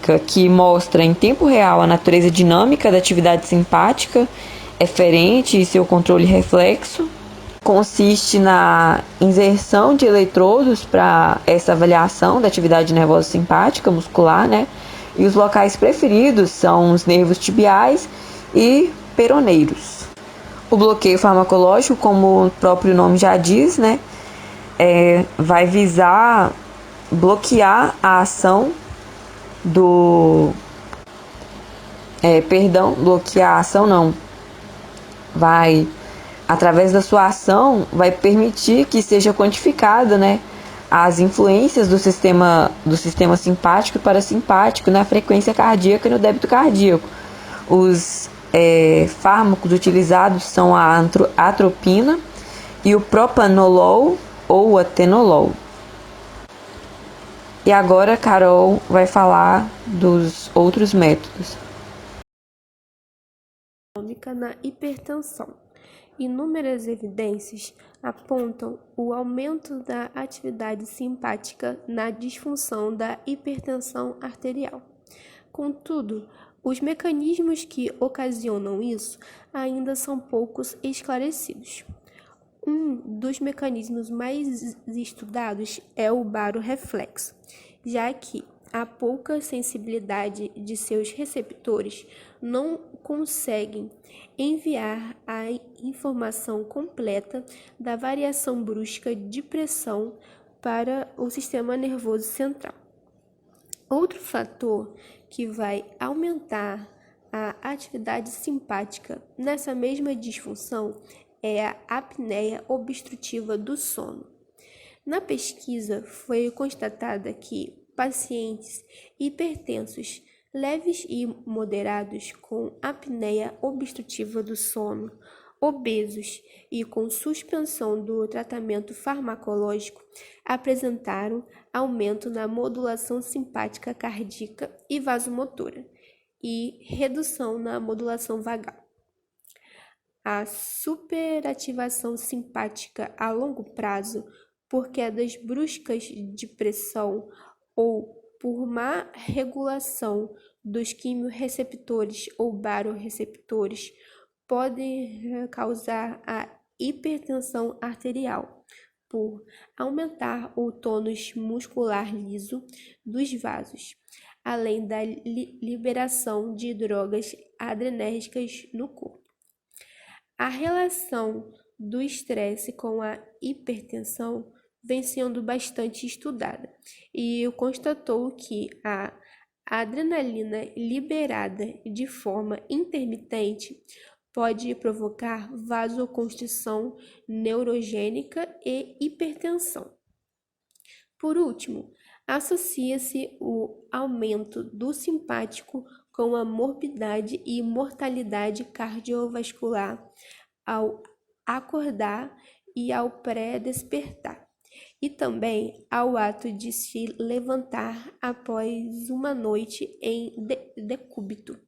técnica que mostra em tempo real a natureza dinâmica da atividade simpática eferente e seu controle reflexo. Consiste na inserção de eletrodos para essa avaliação da atividade nervosa simpática muscular, né? E os locais preferidos são os nervos tibiais e peroneiros. O bloqueio farmacológico, como o próprio nome já diz, né? Vai visar bloquear a ação bloquear a ação não. Através da sua ação, vai permitir que seja quantificada, né, as influências do sistema simpático e parasimpático na frequência cardíaca e no débito cardíaco. Os fármacos utilizados são a atropina e o propanolol ou atenolol. E agora a Carol vai falar dos outros métodos. Na hipertensão. Inúmeras evidências apontam o aumento da atividade simpática na disfunção da hipertensão arterial. Contudo, os mecanismos que ocasionam isso ainda são poucos esclarecidos. Um dos mecanismos mais estudados é o barorreflexo, já que a pouca sensibilidade de seus receptores não conseguem enviar a informação completa da variação brusca de pressão para o sistema nervoso central. Outro fator que vai aumentar a atividade simpática nessa mesma disfunção é a apneia obstrutiva do sono. Na pesquisa, foi constatada que pacientes hipertensos leves e moderados com apneia obstrutiva do sono, obesos e com suspensão do tratamento farmacológico apresentaram aumento na modulação simpática cardíaca e vasomotora e redução na modulação vagal. A superativação simpática a longo prazo por quedas bruscas de pressão ou por má regulação dos quimiorreceptores ou barorreceptores pode causar a hipertensão arterial, por aumentar o tônus muscular liso dos vasos, além da liberação de drogas adrenérgicas no corpo. A relação do estresse com a hipertensão vem sendo bastante estudada e constatou que a adrenalina liberada de forma intermitente pode provocar vasoconstrição neurogênica e hipertensão. Por último, associa-se o aumento do simpático com a morbidade e mortalidade cardiovascular ao acordar e ao pré-despertar, e também ao ato de se levantar após uma noite em decúbito,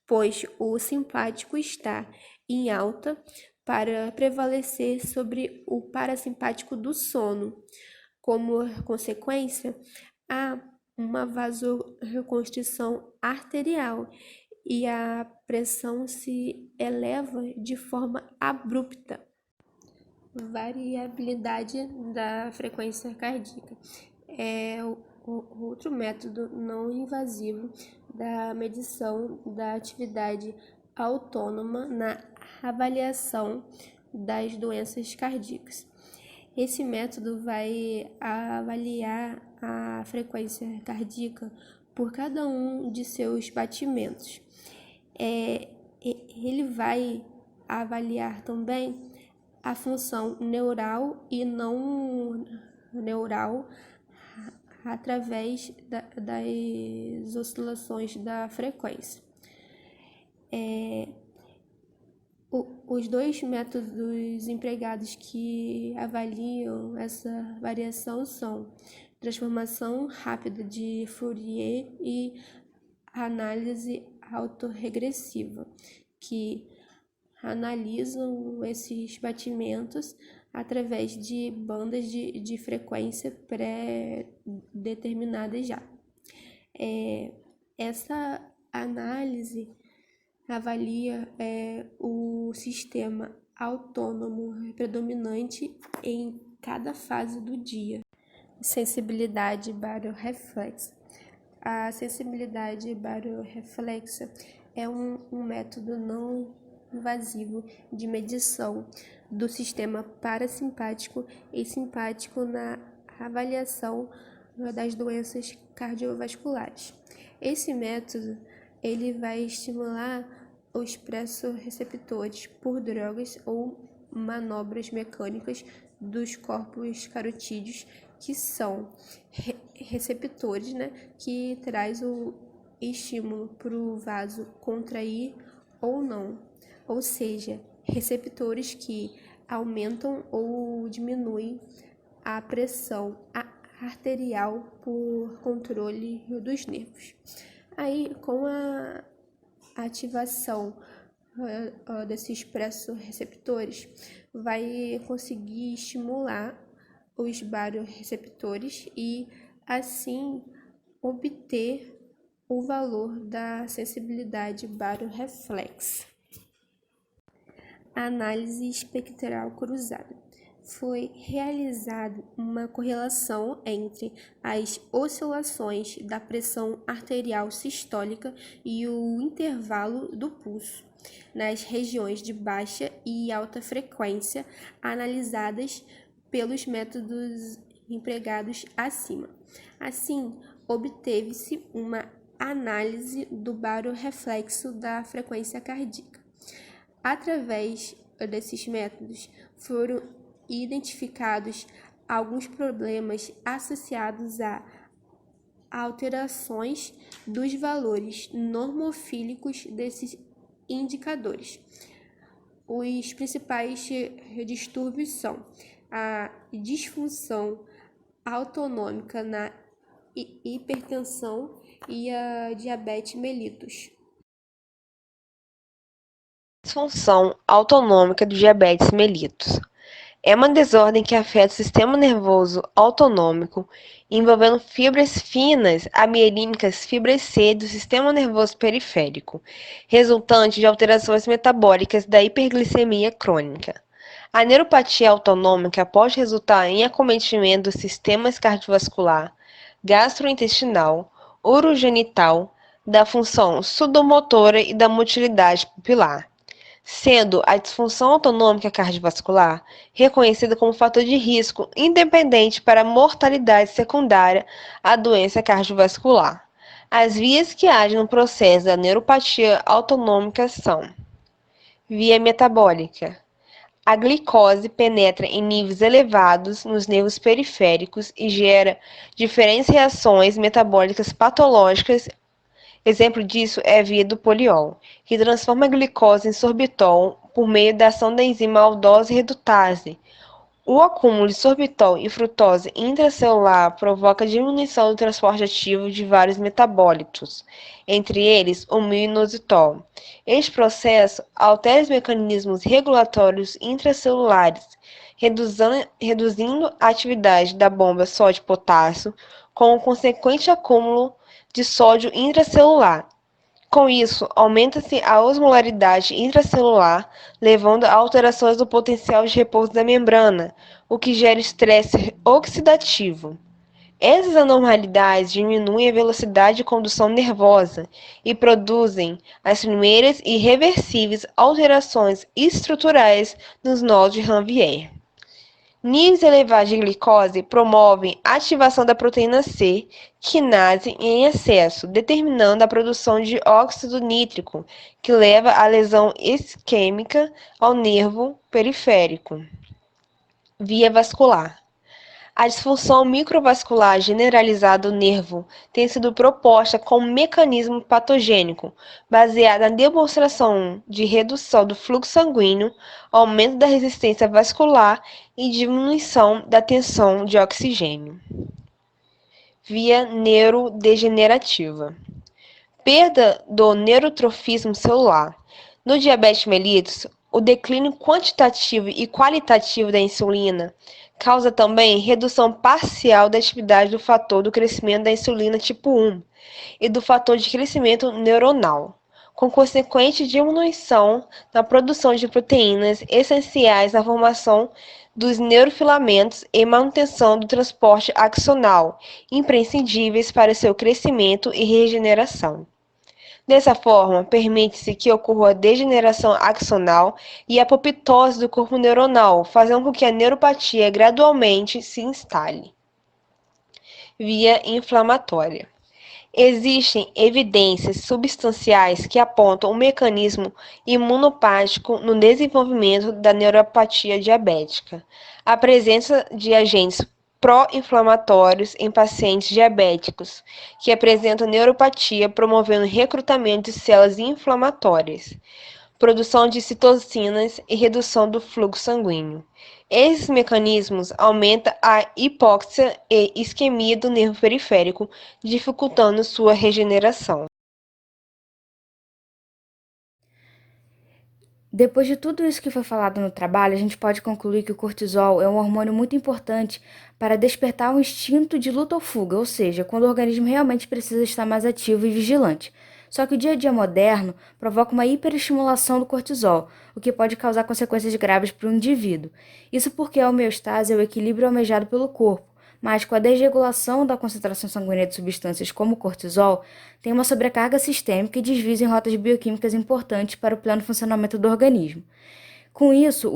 pois o simpático está em alta para prevalecer sobre o parasimpático do sono. Como consequência, há uma vasoconstrição arterial e a pressão se eleva de forma abrupta. Variabilidade da frequência cardíaca é o outro método não invasivo da medição da atividade autônoma na avaliação das doenças cardíacas. Esse método vai avaliar a frequência cardíaca por cada um de seus batimentos. Ele vai avaliar também a função neural e não neural através das oscilações da frequência. Os dois métodos empregados que avaliam essa variação são transformação rápida de Fourier e análise autorregressiva, que analisam esses batimentos através de bandas de frequência pré-determinadas já. Essa análise avalia o sistema autônomo predominante em cada fase do dia. Sensibilidade barorreflexa. A sensibilidade barorreflexa é um método não invasivo de medição do sistema parasimpático e simpático na avaliação das doenças cardiovasculares. Esse método ele vai estimular os pressoreceptores por drogas ou manobras mecânicas dos corpos carotídeos, que são receptores, que traz o estímulo para o vaso contrair ou não, ou seja, receptores que aumentam ou diminuem a pressão arterial por controle dos nervos. Aí, com a ativação desses pressoreceptores, vai conseguir estimular os barorreceptores e, assim, obter o valor da sensibilidade barorreflexa. Análise espectral cruzada. Foi realizada uma correlação entre as oscilações da pressão arterial sistólica e o intervalo do pulso nas regiões de baixa e alta frequência analisadas pelos métodos empregados acima. Assim, obteve-se uma análise do barorreflexo da frequência cardíaca. Através desses métodos, foram identificados alguns problemas associados a alterações dos valores normofílicos desses indicadores. Os principais distúrbios são a disfunção autonômica na hipertensão e a diabetes mellitus. Disfunção autonômica do diabetes mellitus é uma desordem que afeta o sistema nervoso autonômico, envolvendo fibras finas amielínicas, fibras C do sistema nervoso periférico, resultante de alterações metabólicas da hiperglicemia crônica. A neuropatia autonômica pode resultar em acometimento dos sistemas cardiovascular, gastrointestinal, urogenital, da função sudomotora e da motilidade pupilar, sendo a disfunção autonômica cardiovascular reconhecida como fator de risco independente para a mortalidade secundária à doença cardiovascular. As vias que agem no processo da neuropatia autonômica são: via metabólica. A glicose penetra em níveis elevados nos nervos periféricos e gera diferentes reações metabólicas patológicas. Exemplo disso é a via do poliol, que transforma a glicose em sorbitol por meio da ação da enzima aldose redutase. O acúmulo de sorbitol e frutose intracelular provoca diminuição do transporte ativo de vários metabólitos, entre eles o mioinositol. Este processo altera os mecanismos regulatórios intracelulares, reduzindo a atividade da bomba sódio-potássio, com o consequente acúmulo de sódio intracelular. Com isso, aumenta-se a osmolaridade intracelular, levando a alterações do potencial de repouso da membrana, o que gera estresse oxidativo. Essas anormalidades diminuem a velocidade de condução nervosa e produzem as primeiras e irreversíveis alterações estruturais nos nós de Ranvier. Níveis elevados de glicose promovem a ativação da proteína C, quinase em excesso, determinando a produção de óxido nítrico, que leva à lesão isquêmica ao nervo periférico. Via vascular. A disfunção microvascular generalizada do nervo tem sido proposta como mecanismo patogênico, baseada na demonstração de redução do fluxo sanguíneo, aumento da resistência vascular e diminuição da tensão de oxigênio. Via neurodegenerativa. Perda do neurotrofismo celular. No diabetes mellitus, o declínio quantitativo e qualitativo da insulina Causa também redução parcial da atividade do fator do crescimento da insulina tipo 1 e do fator de crescimento neuronal, com consequente diminuição na produção de proteínas essenciais na formação dos neurofilamentos e manutenção do transporte axonal, imprescindíveis para seu crescimento e regeneração. Dessa forma, permite-se que ocorra a degeneração axonal e a apoptose do corpo neuronal, fazendo com que a neuropatia gradualmente se instale. Via inflamatória. Existem evidências substanciais que apontam um mecanismo imunopático no desenvolvimento da neuropatia diabética. A presença de agentes pró-inflamatórios em pacientes diabéticos que apresentam neuropatia, promovendo recrutamento de células inflamatórias, produção de citocinas e redução do fluxo sanguíneo. Esses mecanismos aumentam a hipóxia e isquemia do nervo periférico, dificultando sua regeneração. Depois de tudo isso que foi falado no trabalho, a gente pode concluir que o cortisol é um hormônio muito importante para despertar o instinto de luta ou fuga, ou seja, quando o organismo realmente precisa estar mais ativo e vigilante. Só que o dia a dia moderno provoca uma hiperestimulação do cortisol, o que pode causar consequências graves para o indivíduo. Isso porque a homeostase é o equilíbrio almejado pelo corpo, mas com a desregulação da concentração sanguínea de substâncias como o cortisol, tem uma sobrecarga sistêmica e desvios em rotas bioquímicas importantes para o pleno funcionamento do organismo. Com isso,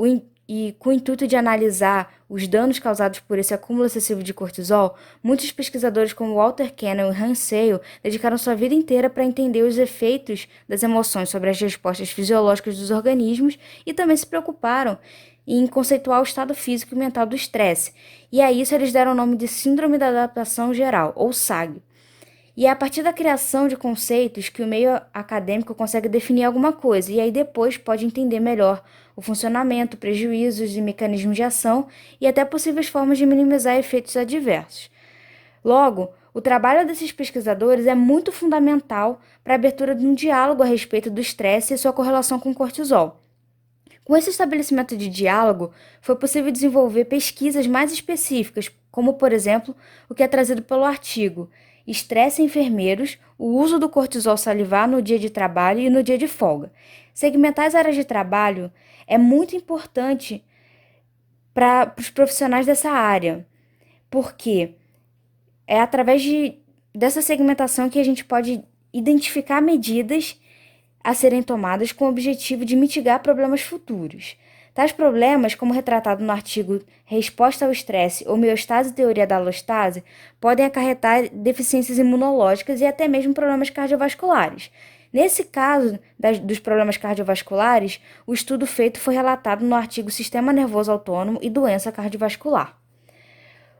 com o intuito de analisar os danos causados por esse acúmulo excessivo de cortisol, muitos pesquisadores como Walter Cannon e Hans Sale dedicaram sua vida inteira para entender os efeitos das emoções sobre as respostas fisiológicas dos organismos e também se preocuparam em conceituar o estado físico e mental do estresse. E a isso eles deram o nome de Síndrome da Adaptação Geral, ou SAG. E é a partir da criação de conceitos que o meio acadêmico consegue definir alguma coisa, e aí depois pode entender melhor o funcionamento, prejuízos e mecanismos de ação, e até possíveis formas de minimizar efeitos adversos. Logo, o trabalho desses pesquisadores é muito fundamental para a abertura de um diálogo a respeito do estresse e sua correlação com o cortisol. Com esse estabelecimento de diálogo, foi possível desenvolver pesquisas mais específicas, como, por exemplo, o que é trazido pelo artigo Estresse em enfermeiros, o uso do cortisol salivar no dia de trabalho e no dia de folga. Segmentar as áreas de trabalho é muito importante para os profissionais dessa área, porque é através dessa segmentação que a gente pode identificar medidas a serem tomadas com o objetivo de mitigar problemas futuros. Tais problemas, como retratado no artigo Resposta ao Estresse, Homeostase e Teoria da Alostase, podem acarretar deficiências imunológicas e até mesmo problemas cardiovasculares. Nesse caso dos problemas cardiovasculares, o estudo feito foi relatado no artigo Sistema Nervoso Autônomo e Doença Cardiovascular.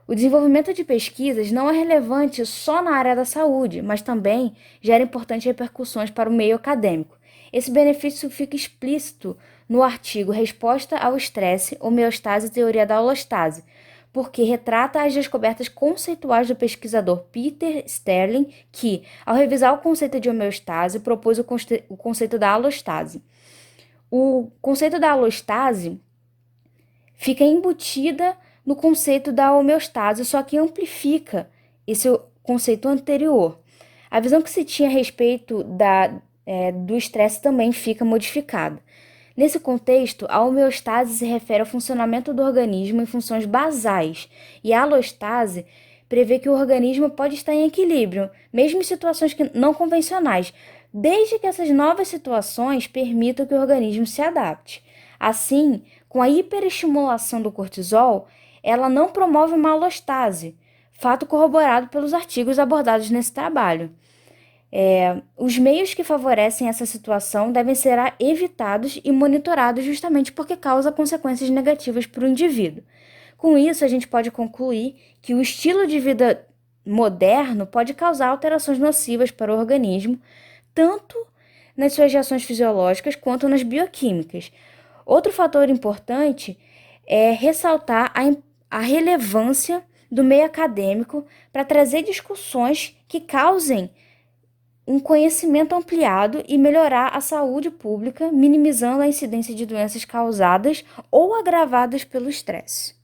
O desenvolvimento de pesquisas não é relevante só na área da saúde, mas também gera importantes repercussões para o meio acadêmico. Esse benefício fica explícito no artigo Resposta ao Estresse, Homeostase e Teoria da Alostase, porque retrata as descobertas conceituais do pesquisador Peter Sterling, que, ao revisar o conceito de homeostase, propôs o conceito da alostase. O conceito da alostase fica embutida no conceito da homeostase, só que amplifica esse conceito anterior. A visão que se tinha a respeito do estresse também fica modificada. Nesse contexto, a homeostase se refere ao funcionamento do organismo em funções basais, e a alostase prevê que o organismo pode estar em equilíbrio, mesmo em situações não convencionais, desde que essas novas situações permitam que o organismo se adapte. Assim, com a hiperestimulação do cortisol, ela não promove uma alostase, fato corroborado pelos artigos abordados nesse trabalho. Os meios que favorecem essa situação devem ser evitados e monitorados justamente porque causa consequências negativas para o indivíduo. Com isso, a gente pode concluir que o estilo de vida moderno pode causar alterações nocivas para o organismo, tanto nas suas reações fisiológicas quanto nas bioquímicas. Outro fator importante é ressaltar a relevância do meio acadêmico para trazer discussões que causem um conhecimento ampliado e melhorar a saúde pública, minimizando a incidência de doenças causadas ou agravadas pelo estresse.